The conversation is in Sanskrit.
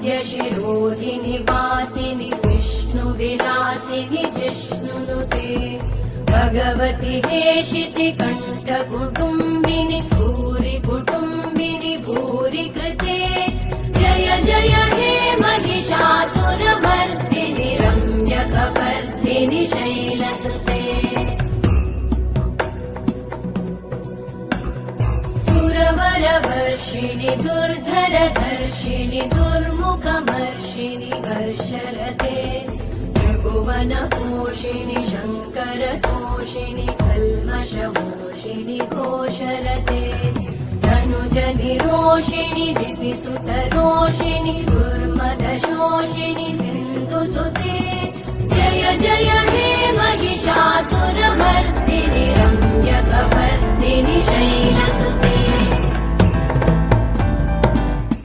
वरविन्द्यशिरोधिनि वासिनि विष्णुविलासिनि जिष्णुनुते भगवति हेशिति कण्ठकुटुम्बिनि भूरि कुटुम्बिनि भूरि कृते जय जय हे महिषासुरमर्दिनि रम्यकपर्दिनि शैलसुते सुरवरवर्षिणि दुर्धरधर्षिणि दुर्मुखमर्षिणि वर्षरते त्रिभुवनपोषिणि शङ्करतोषिणि कल्मषमोषिणि घोषरते धनुजनिरोषिणि दितिसुतरोषिणि दुर्मदशोषिणि सिन्धुसुते